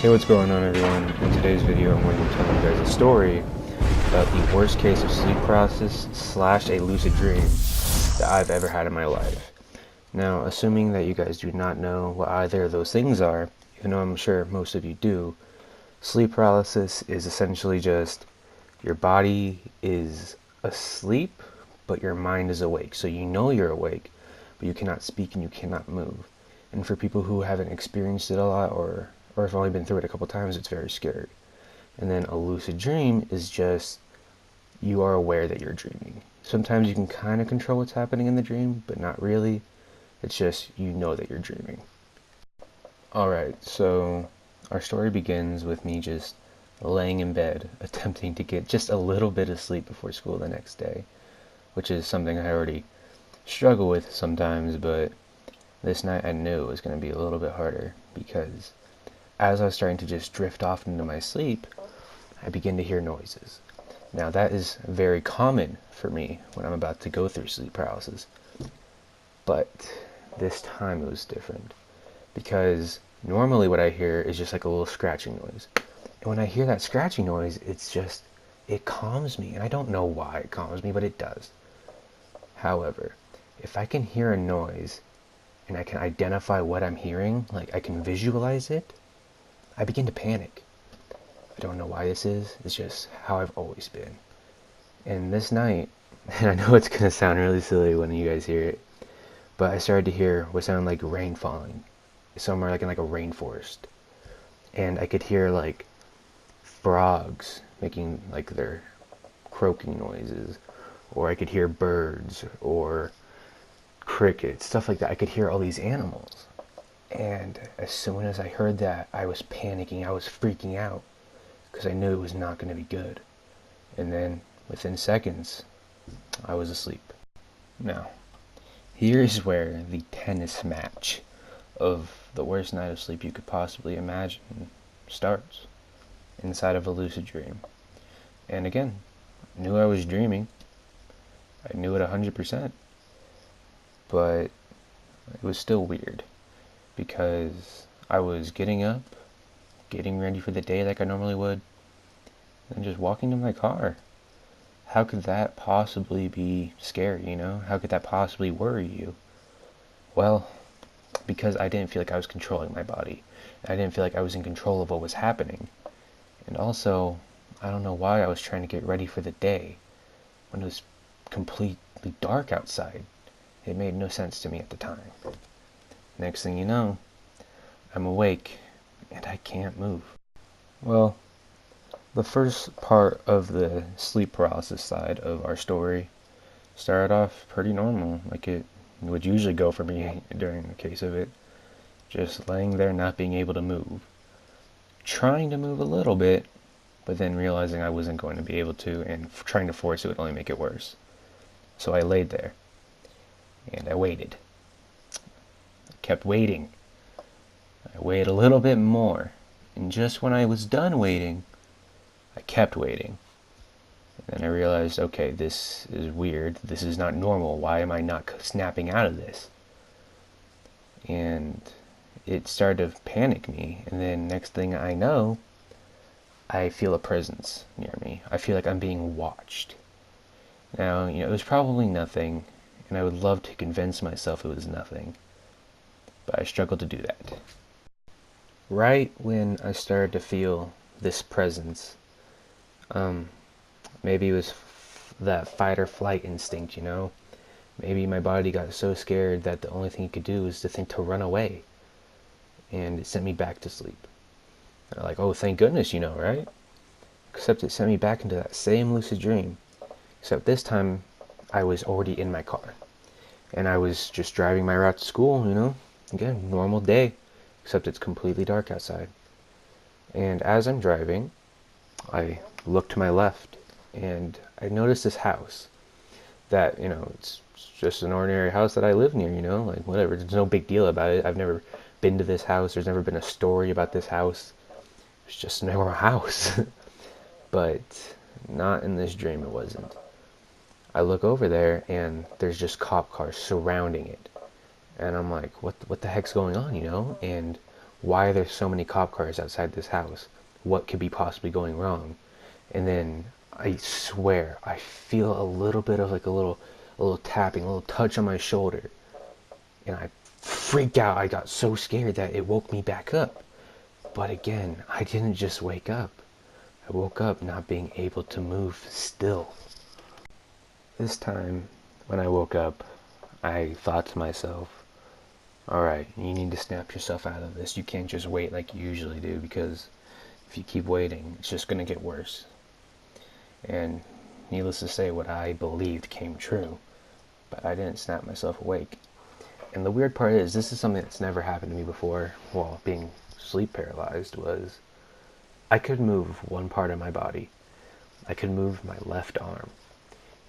Hey, what's going on, everyone? In today's video, I'm going to be telling you guys a story about the worst case of sleep paralysis slash a lucid dream that I've ever had in my life. Now, assuming that you guys do not know what either of those things are, even though I'm sure most of you do, sleep paralysis is essentially just your body is asleep, but your mind is awake. So you know you're awake, but you cannot speak and you cannot move. And for people who haven't experienced it a lot or have only been through it a couple times, it's very scary. And then a lucid dream is just you are aware that you're dreaming. Sometimes you can kind of control what's happening in the dream, but not really. It's just you know that you're dreaming. Alright, so our story begins with me just laying in bed, attempting to get just a little bit of sleep before school the next day, which is something I already struggle with sometimes, but this night I knew it was going to be a little bit harder because as I was starting to just drift off into my sleep, I began to hear noises. Now that is very common for me when I'm about to go through sleep paralysis, but this time it was different because normally what I hear is just like a little scratching noise. And when I hear that scratching noise, it calms me, and I don't know why it calms me, but it does. However, if I can hear a noise and I can identify what I'm hearing, like I can visualize it, I begin to panic. I don't know why this is, it's just how I've always been. And this night, and I know it's going to sound really silly when you guys hear it, but I started to hear what sounded like rain falling, somewhere like in like a rainforest. And I could hear like frogs making like their croaking noises, or I could hear birds or crickets, stuff like that. I could hear all these animals. And as soon as I heard that, I was panicking, I was freaking out, because I knew it was not going to be good. And then, within seconds, I was asleep. Now, here is where the tennis match of the worst night of sleep you could possibly imagine starts, inside of a lucid dream. And again, I knew I was dreaming. I knew it 100%. But it was still weird, because I was getting up, getting ready for the day like I normally would, and just walking to my car. How could that possibly be scary, you know? How could that possibly worry you? Well, because I didn't feel like I was controlling my body. I didn't feel like I was in control of what was happening. And also, I don't know why I was trying to get ready for the day when it was completely dark outside. It made no sense to me at the time. Next thing you know, I'm awake and I can't move. Well, the first part of the sleep paralysis side of our story started off pretty normal, like it would usually go for me during the case of it. Just laying there not being able to move. Trying to move a little bit, but then realizing I wasn't going to be able to, and trying to force it would only make it worse. So I laid there, and I waited. I kept waiting. I waited a little bit more, and just when I was done waiting, I kept waiting. And then I realized, okay, this is weird. This is not normal. Why am I not snapping out of this? And it started to panic me. And then next thing I know, I feel a presence near me. I feel like I'm being watched. Now, it was probably nothing, and I would love to convince myself it was nothing, but I struggled to do that. Right when I started to feel this presence, maybe it was that fight or flight instinct, Maybe my body got so scared that the only thing it could do was to think to run away, and it sent me back to sleep. And I'm like, oh, thank goodness, right? Except it sent me back into that same lucid dream, except this time I was already in my car, and I was just driving my route to school, Again, normal day, except it's completely dark outside. And as I'm driving, I look to my left, and I notice this house that, it's just an ordinary house that I live near, like whatever, there's no big deal about it. I've never been to this house, there's never been a story about this house. It's just a normal house. But not in this dream, it wasn't. I look over there, and there's just cop cars surrounding it. And I'm like, what the heck's going on, And why are there so many cop cars outside this house? What could be possibly going wrong? And then I swear I feel a little bit of like a little tapping, a little touch on my shoulder, and I freaked out. I got so scared that it woke me back up. But again, I didn't just wake up. I woke up not being able to move still. This time, when I woke up, I thought to myself, alright, you need to snap yourself out of this. You can't just wait like you usually do, because if you keep waiting, it's just going to get worse. And needless to say, what I believed came true. But I didn't snap myself awake. And the weird part is, this is something that's never happened to me before while being sleep paralyzed, was I could move one part of my body. I could move my left arm.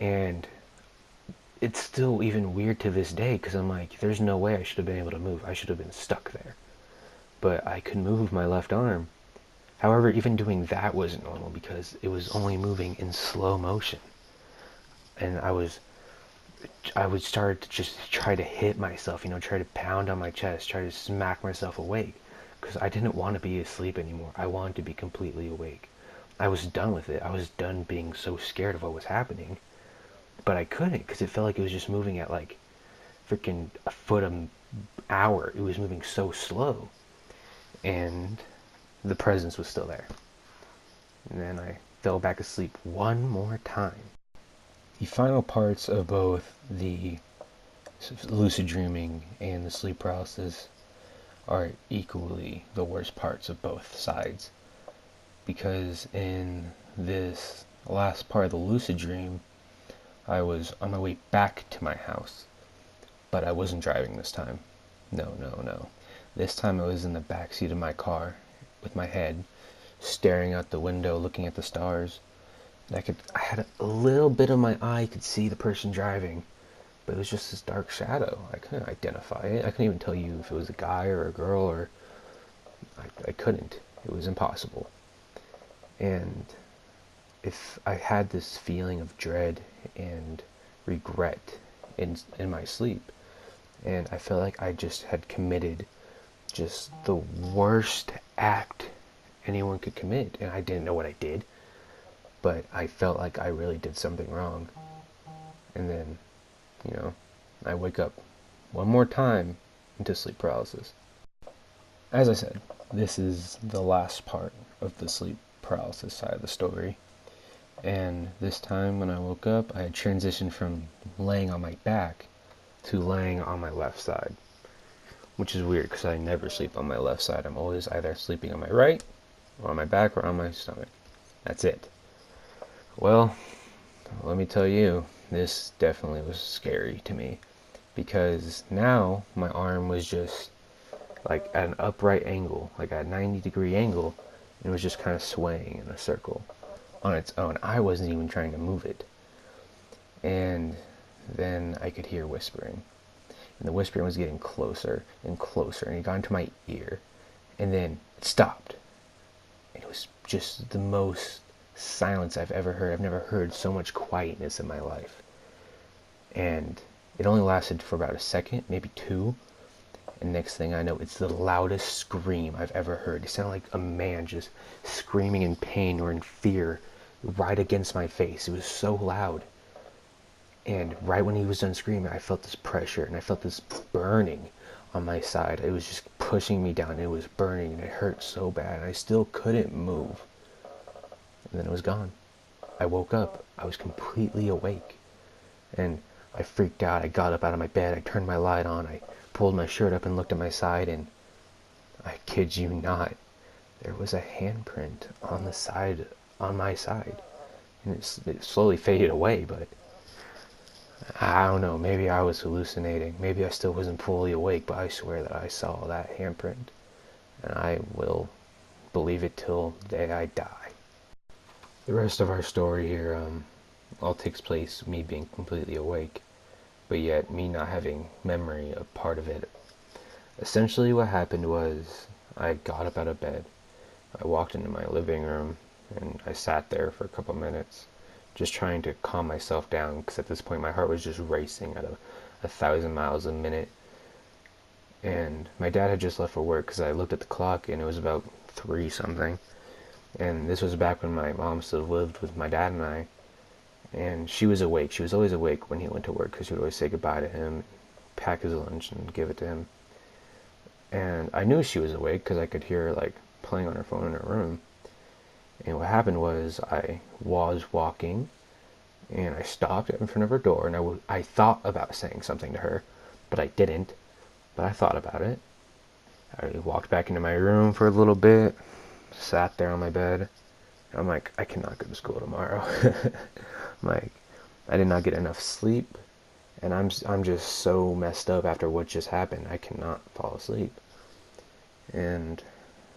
And it's still even weird to this day, because I'm like, there's no way I should have been able to move. I should have been stuck there. But I could move my left arm. However, even doing that wasn't normal, because it was only moving in slow motion. And I would start to just try to hit myself, try to pound on my chest, try to smack myself awake, because I didn't want to be asleep anymore. I wanted to be completely awake. I was done with it. I was done being so scared of what was happening. But I couldn't, because it felt like it was just moving at like freaking a foot an hour. It was moving so slow. And the presence was still there. And then I fell back asleep one more time. The final parts of both the lucid dreaming and the sleep paralysis are equally the worst parts of both sides. Because in this last part of the lucid dream, I was on my way back to my house, but I wasn't driving this time. No. This time I was in the back seat of my car with my head staring out the window, looking at the stars. And I had a little bit of my eye could see the person driving, but it was just this dark shadow. I couldn't identify it. I couldn't even tell you if it was a guy or a girl, or I couldn't. It was impossible. And if I had this feeling of dread and regret in my sleep, and I felt like I just had committed just the worst act anyone could commit, and I didn't know what I did, but I felt like I really did something wrong. And then, I wake up one more time into sleep paralysis. As I said, this is the last part of the sleep paralysis side of the story. And this time when I woke up, I had transitioned from laying on my back to laying on my left side. Which is weird, because I never sleep on my left side. I'm always either sleeping on my right, or on my back, or on my stomach. That's it. Well, let me tell you, this definitely was scary to me. Because now my arm was just like at an upright angle, like at a 90-degree angle, and it was just kind of swaying in a circle on its own. I wasn't even trying to move it. And then I could hear whispering. And the whispering was getting closer and closer, and it got into my ear. And then it stopped. And it was just the most silence I've ever heard. I've never heard so much quietness in my life. And it only lasted for about a second, maybe two. And next thing I know, it's the loudest scream I've ever heard. It sounded like a man just screaming in pain or in fear right against my face. It was so loud. And right when he was done screaming, I felt this pressure, and I felt this burning on my side. It was just pushing me down. It was burning, and it hurt so bad. I still couldn't move. And then it was gone. I woke up. I was completely awake. And I freaked out. I got up out of my bed. I turned my light on. I pulled my shirt up and looked at my side, and I kid you not, there was a handprint on the side, on my side. And it slowly faded away, but I don't know, maybe I was hallucinating. Maybe I still wasn't fully awake, but I swear that I saw that handprint. And I will believe it till the day I die. The rest of our story here all takes place me being completely awake, but yet me not having memory of part of it. Essentially what happened was, I got up out of bed. I walked into my living room, and I sat there for a couple minutes, just trying to calm myself down, because at this point my heart was just racing at 1,000 miles a minute. And my dad had just left for work because I looked at the clock and it was about 3 something. And this was back when my mom still lived with my dad and I. And she was awake. She was always awake when he went to work because she would always say goodbye to him, pack his lunch, and give it to him. And I knew she was awake because I could hear her like playing on her phone in her room. And what happened was I was walking and I stopped in front of her door and I thought about saying something to her, but I didn't. But I thought about it. I walked back into my room for a little bit, sat there on my bed. I'm like, I cannot go to school tomorrow. Like, I did not get enough sleep, and I'm just so messed up after what just happened. I cannot fall asleep. And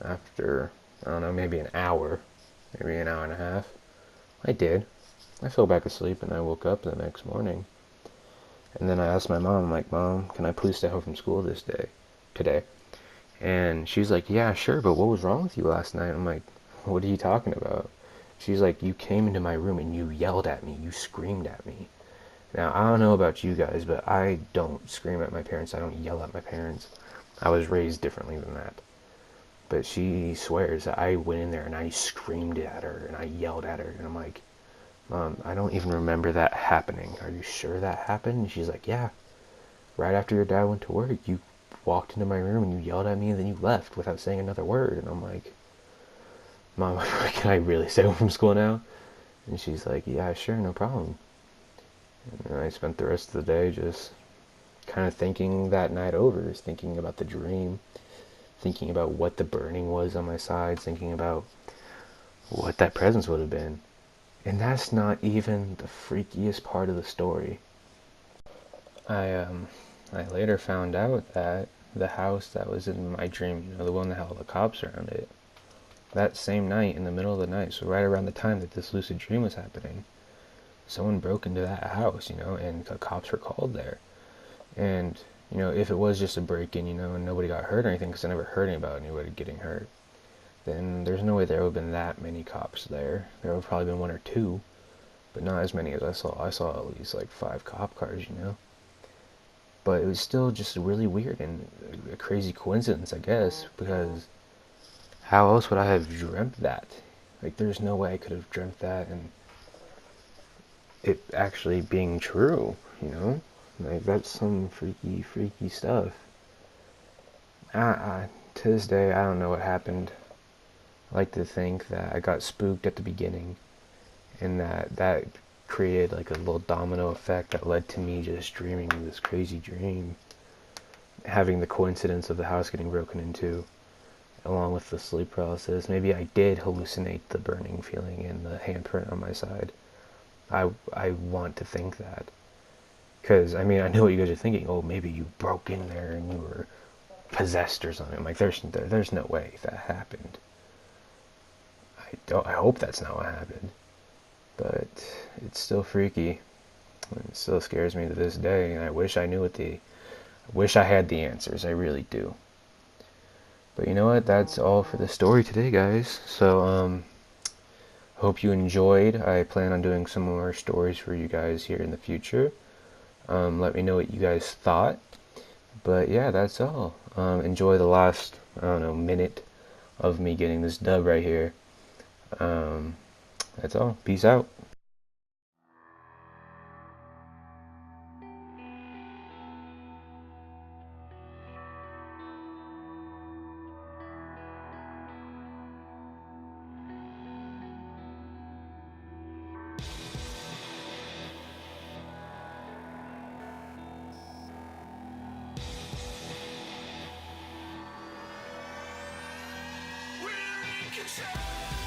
after, I don't know, maybe an hour, maybe an hour and a half, I did. I fell back asleep and I woke up the next morning. And then I asked my mom, I'm like, Mom, can I please stay home from school today? And she's like, yeah, sure, but what was wrong with you last night? I'm like, what are you talking about? She's like, you came into my room and you yelled at me. You screamed at me. Now, I don't know about you guys, but I don't scream at my parents. I don't yell at my parents. I was raised differently than that. But she swears that I went in there and I screamed at her and I yelled at her. And I'm like, Mom, I don't even remember that happening. Are you sure that happened? And she's like, yeah. Right after your dad went to work, you walked into my room and you yelled at me and then you left without saying another word. And I'm like, Mom, can I really stay home from school now? And she's like, yeah, sure, no problem. And I spent the rest of the day just kind of thinking that night over, thinking about the dream, thinking about what the burning was on my side, thinking about what that presence would have been. And that's not even the freakiest part of the story. I later found out that the house that was in my dream, the one that had all the cops around it, that same night, in the middle of the night, so right around the time that this lucid dream was happening, someone broke into that house, and the cops were called there. And, if it was just a break-in, and nobody got hurt or anything, because I never heard about anybody getting hurt, then there's no way there would have been that many cops there. There would have probably been 1 or 2, but not as many as I saw. I saw at least like 5 cop cars. But it was still just really weird and a crazy coincidence, I guess, because how else would I have dreamt that? Like, there's no way I could have dreamt that and it actually being true. Like, that's some freaky, freaky stuff. To this day, I don't know what happened. I like to think that I got spooked at the beginning and that created like a little domino effect that led to me just dreaming this crazy dream, having the coincidence of the house getting broken into along with the sleep paralysis. Maybe I did hallucinate the burning feeling and the handprint on my side. I want to think that, because I know what you guys are thinking. Oh, maybe you broke in there and you were possessed or something. I'm like, there's no way that happened. I hope that's not what happened. But it's still freaky. It still scares me to this day, and I wish I wish I had the answers. I really do. But you know what? That's all for the story today, guys. So, hope you enjoyed. I plan on doing some more stories for you guys here in the future. Let me know what you guys thought. But yeah, that's all. Enjoy the last, I don't know, minute of me getting this dub right here. That's all. Peace out. Control.